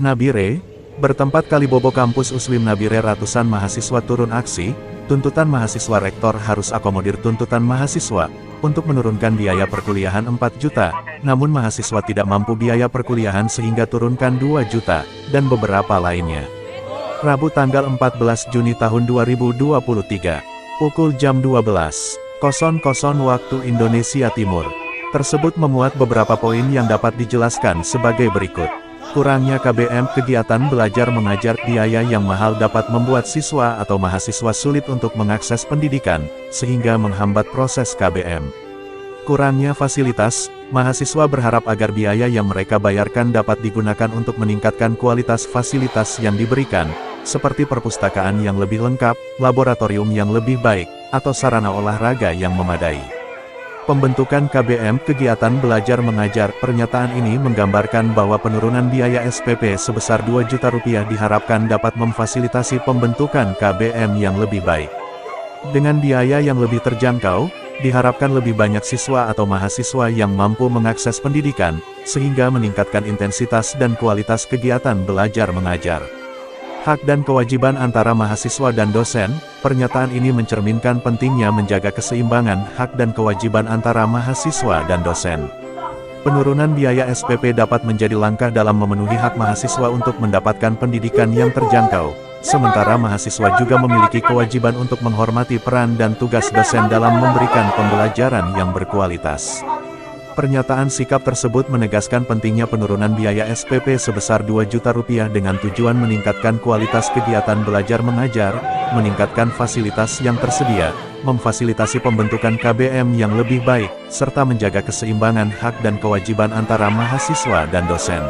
Nabire, bertempat Kalibobo kampus USWIM Nabire ratusan mahasiswa turun aksi, tuntutan mahasiswa rektor harus akomodir tuntutan mahasiswa, untuk menurunkan biaya perkuliahan 4 juta, namun mahasiswa tidak mampu biaya perkuliahan sehingga turunkan 2 juta, dan beberapa lainnya. Rabu tanggal 14 Juni tahun 2023, pukul jam 12.00 waktu Indonesia Timur. Tersebut memuat beberapa poin yang dapat dijelaskan sebagai berikut. Kurangnya KBM kegiatan belajar mengajar, biaya yang mahal dapat membuat siswa atau mahasiswa sulit untuk mengakses pendidikan, sehingga menghambat proses KBM. Kurangnya fasilitas, mahasiswa berharap agar biaya yang mereka bayarkan dapat digunakan untuk meningkatkan kualitas fasilitas yang diberikan, seperti perpustakaan yang lebih lengkap, laboratorium yang lebih baik, atau sarana olahraga yang memadai. Pembentukan KBM kegiatan belajar mengajar, pernyataan ini menggambarkan bahwa penurunan biaya SPP sebesar 2 juta rupiah diharapkan dapat memfasilitasi pembentukan KBM yang lebih baik. Dengan biaya yang lebih terjangkau, diharapkan lebih banyak siswa atau mahasiswa yang mampu mengakses pendidikan, sehingga meningkatkan intensitas dan kualitas kegiatan belajar mengajar. Hak dan kewajiban antara mahasiswa dan dosen, pernyataan ini mencerminkan pentingnya menjaga keseimbangan hak dan kewajiban antara mahasiswa dan dosen. Penurunan biaya SPP dapat menjadi langkah dalam memenuhi hak mahasiswa untuk mendapatkan pendidikan yang terjangkau, sementara mahasiswa juga memiliki kewajiban untuk menghormati peran dan tugas dosen dalam memberikan pembelajaran yang berkualitas. Pernyataan sikap tersebut menegaskan pentingnya penurunan biaya SPP sebesar 2 juta rupiah dengan tujuan meningkatkan kualitas kegiatan belajar mengajar, meningkatkan fasilitas yang tersedia, memfasilitasi pembentukan KBM yang lebih baik, serta menjaga keseimbangan hak dan kewajiban antara mahasiswa dan dosen.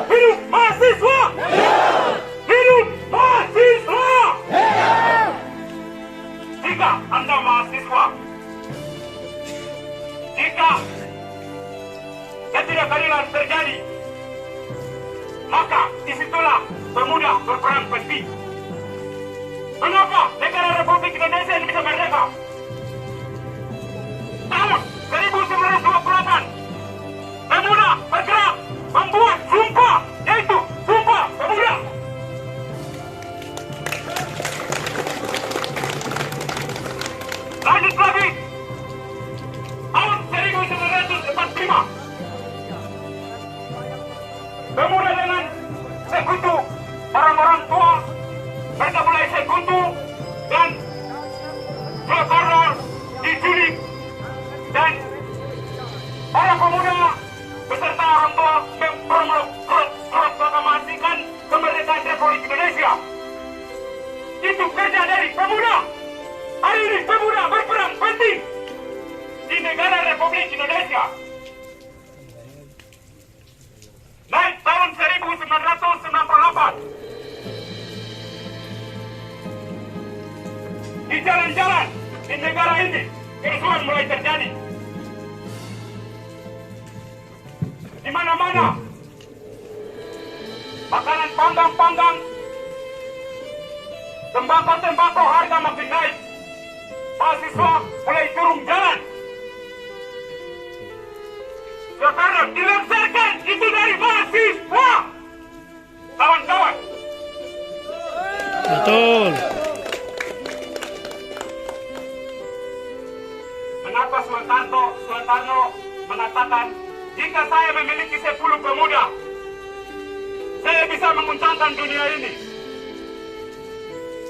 Hidup mahasiswa! Hidup mahasiswa! Jika Anda mahasiswa, jika ketidakadilan terjadi, maka disitulah pemuda berperan penting. Mengapa negara Republik Indonesia ini bisa merdeka? Tahun 1928, pemuda bergerak membuat sumpah, yaitu Sumpah Pemuda. Lanjut lagi, tahun 1945, pemuda dengan sekutu orang-orang tua mereka mulai sekutu dan Soekarno diculik, dan para pemuda beserta orang tua memproklamasikan kemerdekaan Republik Indonesia. Itu kerja dari pemuda. Hari ini pemuda berperan penting di negara Republik Indonesia. Naik tahun 1998, di jalan-jalan di negara ini kerusuhan mulai terjadi. Di mana-mana makanan panggang-panggang, tembakau harga makin naik. Mahasiswa mulai turun jalan. Karena dilemparkan itu dari mahasiswa. Kawan-kawan. Betul. Mengapa Soekarno mengatakan, jika saya memiliki 10 pemuda, saya bisa menguncangkan dunia ini.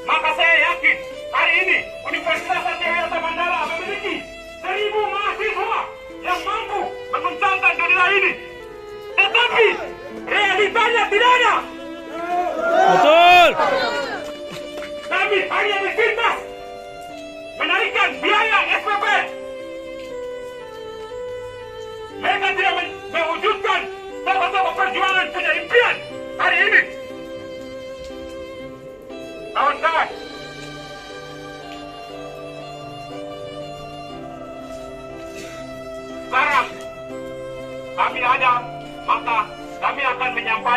Maka saya yakin hari ini Universitas Satya Mandala memiliki 1000 mahasiswa yang mampu menguncangkan dunia ini. Tetapi realitanya tidak ada. Betul. Kami hanya disintas menaikkan biaya SPP. Mereka tidak mewujudkan bahwa perjuangan punya impian.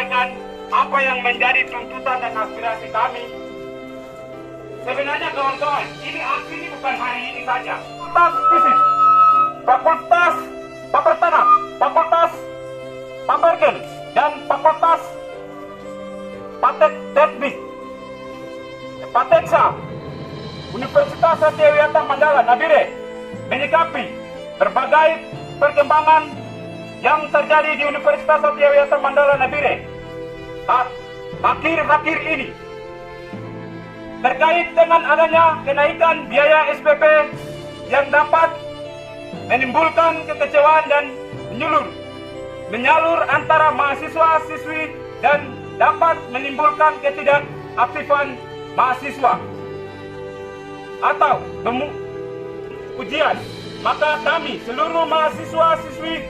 menyampaikan apa yang menjadi tuntutan dan aspirasi kami. Sebenarnya kawan-kawan, ini aksi ini bukan hari ini saja. Fakultas Fisik, Fakultas Papertanah, Fakultas Papergen, dan Fakultas Teknik, Pateksa, Universitas Satya Mandala Nabire menyikapi berbagai perkembangan yang terjadi di Universitas Satya Mandala Nabire akhir-akhir ini terkait dengan adanya kenaikan biaya SPP yang dapat menimbulkan kekecewaan dan menyalur antara mahasiswa-siswi dan dapat menimbulkan ketidakaktifan mahasiswa atau ujian. Maka kami seluruh mahasiswa-siswi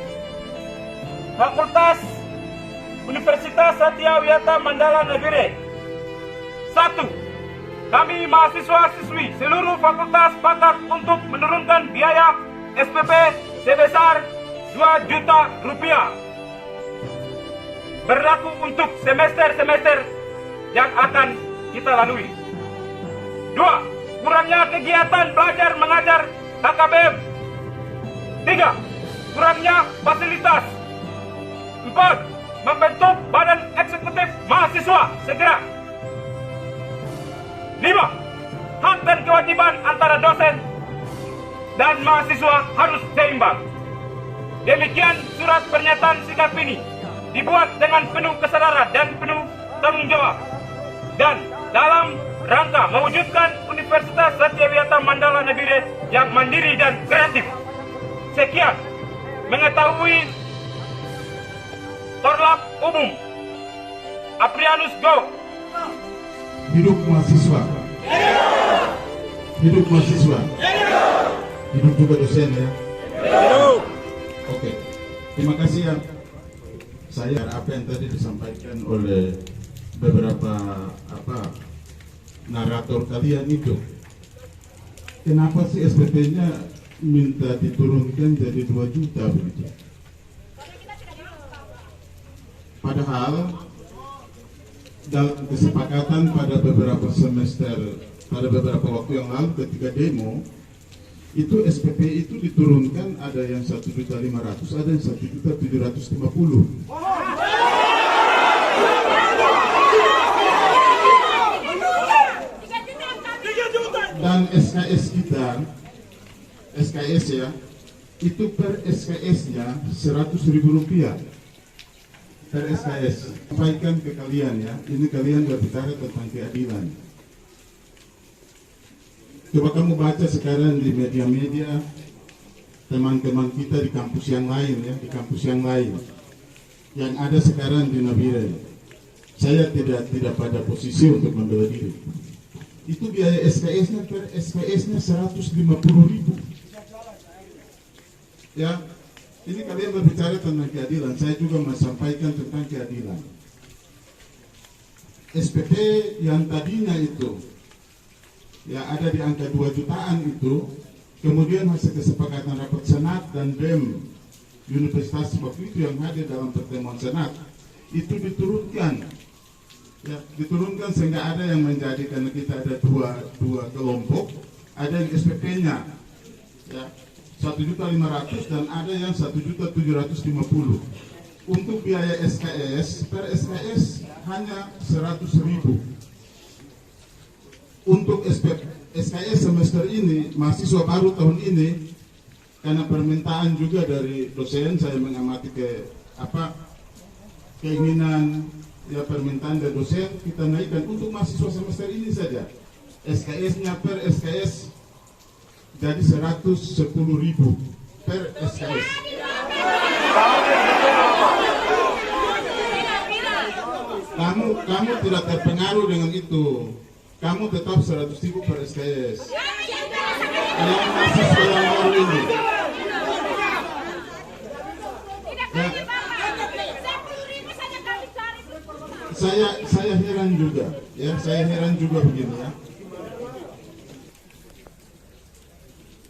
Fakultas Universitas Satya Mandala Nabire, 1. Kami mahasiswa-siswi seluruh fakultas sepakat untuk menurunkan biaya SPP sebesar Rp2 juta berlaku untuk semester-semester yang akan kita lalui. 2. Kurangnya kegiatan belajar mengajar KKBM. 3. Kurangnya fasilitas. 4. Membentuk badan eksekutif mahasiswa segera. 5. Hak dan kewajiban antara dosen dan mahasiswa harus seimbang. Demikian surat pernyataan sikap ini dibuat dengan penuh kesadaran dan penuh tanggung jawab, dan dalam rangka mewujudkan Universitas Satya Mandala Nabire yang mandiri dan kreatif. Sekian, mengetahui Torlap Umum Aprianus Go. Hidup mahasiswa. Hidup mahasiswa. Hidup juga dosen ya. Oke. Terima kasih ya. Saya apa yang tadi disampaikan oleh beberapa narator kalian itu. Kenapa sih SPP-nya minta diturunkan jadi 2 juta begitu? Padahal dalam kesepakatan pada beberapa waktu yang lalu ketika demo itu SPP itu diturunkan, ada yang 1.500.000, ada yang 1.750.000. Dan SKS kita, SKS ya, itu per SKS-nya Rp100.000 per SKS. Sampaikan ke kalian ya, ini kalian berbicara tentang keadilan. Coba kamu baca sekarang di media-media teman-teman kita di kampus yang lain ya, di kampus yang lain yang ada sekarang di Nabire. Saya tidak pada posisi untuk membela diri. Itu biaya SKS-nya per SKS-nya 150.000. Ya, ini kalian berbicara tentang keadilan. Saya juga menyampaikan tentang keadilan. SPP yang tadinya itu ya ada di angka 2 jutaan itu, kemudian hasil kesepakatan rapat senat dan BEM Universitas waktu itu yang hadir dalam pertemuan senat itu diturunkan ya, diturunkan sehingga ada yang menjadi, karena kita ada dua kelompok, ada yang SPP-nya ya 1.500.000 dan ada yang 1.750.000. Untuk biaya SKS per SKS hanya 100.000. Untuk SKS semester ini, mahasiswa baru tahun ini, karena permintaan juga dari dosen, saya mengamati keinginan ya, permintaan dari dosen, kita naikkan untuk mahasiswa semester ini saja. SKS-nya per SKS jadi 110.000 per SKS. Kamu tidak terpengaruh dengan itu. Kamu tetap 100.000 per SKS. Yang mahasiswa yang baru ini. Ya. Saya heran juga, ya. Saya heran juga begini ya.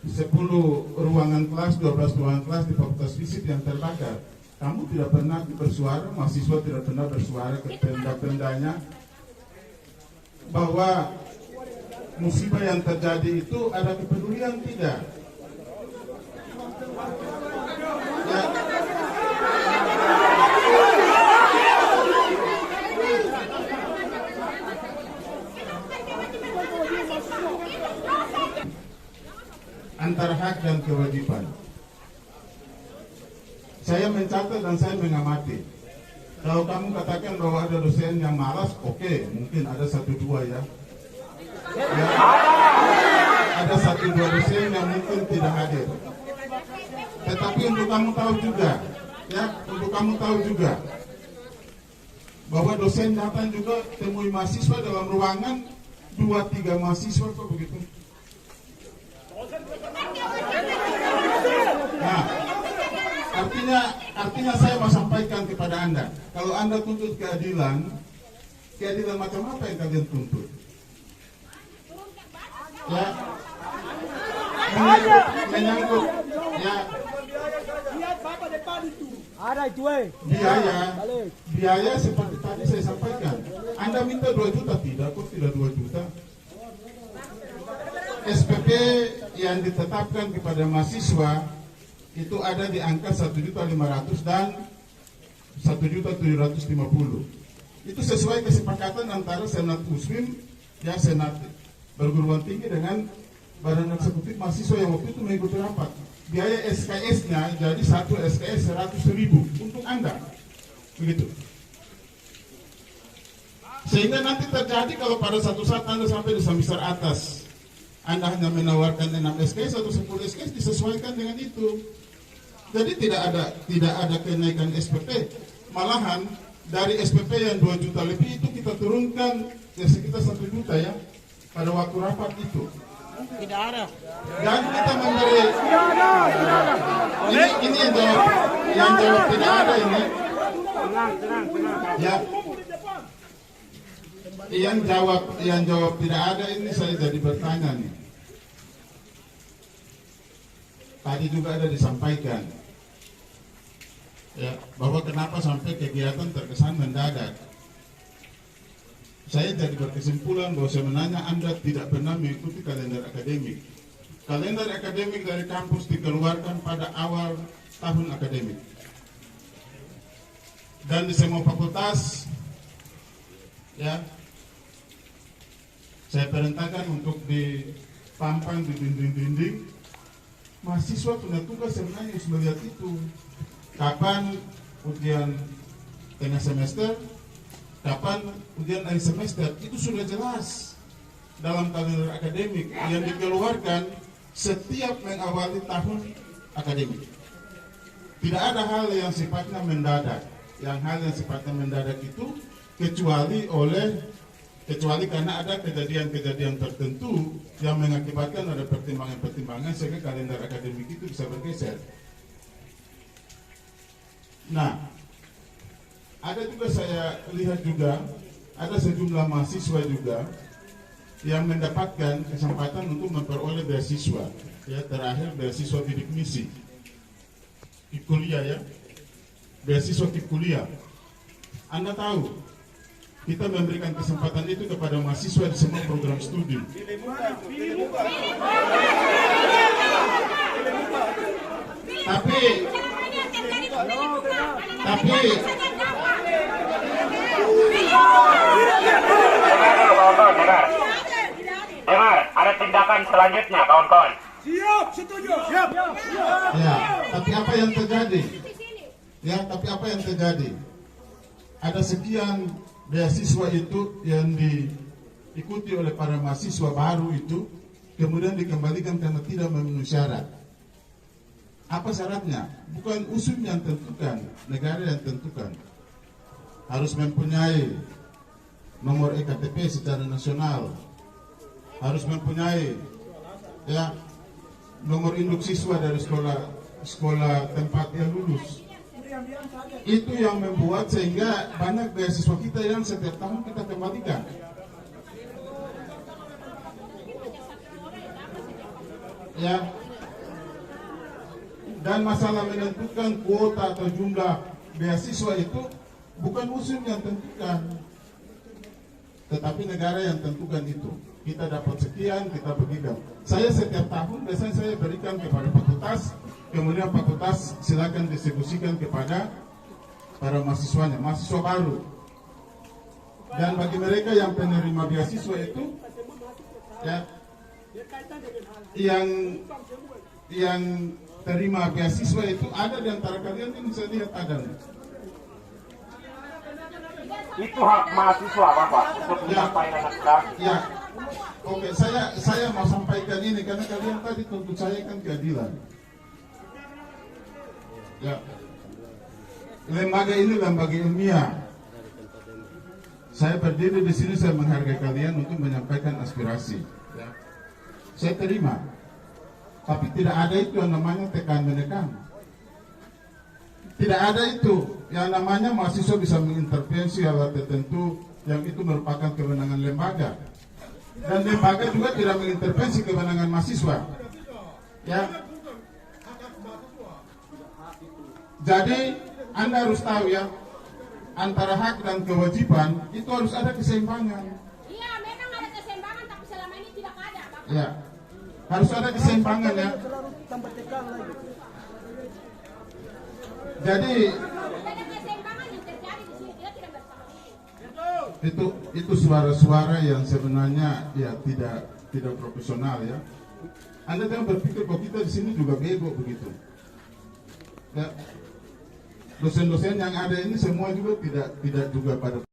10 ruangan kelas, 12 ruangan kelas di Fakultas Fisik yang terbakar. kamu tidak pernah bersuara, mahasiswa tidak pernah bersuara ke penda-pendanya bahwa musibah yang terjadi itu ada kepedulian tidak? Ya. Antara hak dan kewajiban. Saya mencatat dan saya mengamati. Kalau kamu katakan bahwa ada dosen yang malas, oke, mungkin ada 1-2 ya. Ada 1-2 dosen yang mungkin tidak hadir. Tetapi untuk kamu tahu juga, ya, untuk kamu tahu juga bahwa dosen datang juga temui mahasiswa dalam ruangan 2-3 mahasiswa kok begitu. Nah, artinya saya mau sampaikan kepada Anda, kalau Anda tuntut keadilan macam apa yang kalian tuntut? Ya, menyangkut ya biaya seperti tadi saya sampaikan. Anda minta 2 juta, tidak kok, tidak 2 juta. SPP yang ditetapkan kepada mahasiswa itu ada di angka 1.500.000 dan 1.750.000. Itu sesuai kesepakatan antara Senat Uswim, ya Senat Perguruan Tinggi dengan Badan Eksekutif Mahasiswa yang waktu itu mengikuti rapat. Biaya SKS-nya jadi 1 SKS 100.000 untuk Anda, begitu. Sehingga nanti terjadi kalau pada satu saat Anda sampai di semester atas, Anda hanya menawarkan 6 SKS atau 10 SKS, disesuaikan dengan itu. Jadi tidak ada kenaikan SPP. Malahan dari SPP yang 2 juta lebih itu kita turunkan ya sekitar 1 juta ya pada waktu rapat itu. Tidak ada. Dan kita memberi. Ini yang jawab tidak ada ini. Ya. Yang jawab tidak ada ini saya jadi bertanya nih. Tadi juga ada disampaikan ya bahwa kenapa sampai kegiatan terkesan mendadak. Saya jadi berkesimpulan bahwa sebenarnya Anda tidak pernah mengikuti kalender akademik. Kalender akademik dari kampus dikeluarkan pada awal tahun akademik. Dan di semua fakultas ya saya perintahkan untuk dipampang di dinding-dinding. Mahasiswa punya tugas sebenarnya harus melihat itu. Kapan ujian tengah semester, kapan ujian akhir semester, itu sudah jelas dalam kalender akademik yang dikeluarkan setiap mengawali tahun akademik. Tidak ada hal yang sifatnya mendadak. Hal yang sifatnya mendadak itu kecuali karena ada kejadian-kejadian tertentu yang mengakibatkan ada pertimbangan-pertimbangan sehingga kalender akademik itu bisa bergeser. Nah, ada juga saya lihat juga ada sejumlah mahasiswa juga yang mendapatkan kesempatan untuk memperoleh beasiswa. Ya, terakhir beasiswa bidik misi di kuliah ya, beasiswa di kuliah. Anda tahu, kita memberikan kesempatan itu kepada mahasiswa di semua program studi. Tapi dengar, ada tindakan selanjutnya, kawan-kawan. Siap, setuju. Siap. Ya, tapi apa yang terjadi? Ada sekian beasiswa itu yang diikuti oleh para mahasiswa baru itu, kemudian dikembalikan karena tidak memenuhi syarat. Apa syaratnya? Bukan USUM yang tentukan, negara yang tentukan. Harus mempunyai nomor EKTP secara nasional, harus mempunyai ya nomor induk siswa dari sekolah tempat dia lulus. Itu yang membuat sehingga banyak beasiswa kita yang setiap tahun kita kembalikan. Ya. Dan masalah menentukan kuota atau jumlah beasiswa itu bukan USWIM yang tentukan, tetapi negara yang tentukan itu. Kita dapat sekian, kita bagikan. Saya setiap tahun biasanya saya berikan kepada fakultas, kemudian fakultas silakan distribusikan kepada para mahasiswanya, mahasiswa baru. Dan bagi mereka yang penerima beasiswa itu, ya, yang terima beasiswa itu ada di antara kalian ini, saya lihat ada. Itu hak mahasiswa, Bapak, untuk menyampaikan anak. Ya, oke, saya mau sampaikan ini karena kalian tadi tuntut saya kan keadilan. Ya, lembaga ini lembaga ilmiah. Saya berdiri di sini, saya menghargai kalian untuk menyampaikan aspirasi. Ya. Saya terima, tapi tidak ada itu yang namanya tekan menekan. Tidak ada itu yang namanya mahasiswa bisa mengintervensi hal tertentu yang itu merupakan kewenangan lembaga. Dan lembaga juga tidak mengintervensi kewenangan mahasiswa. Ya. Jadi Anda harus tahu ya, antara hak dan kewajiban itu harus ada keseimbangan. Iya, memang ada keseimbangan, tapi selama ini tidak ada, Bapak. Ya, harus ada keseimbangan ya. Jadi Ada keseimbangan yang terjadi di sini, kita tidak bersama. itu suara-suara yang sebenarnya ya tidak profesional ya. Anda jangan berpikir bahwa kita di sini juga bego begitu. Ya. Dosen-dosen yang ada ini semua juga tidak juga pada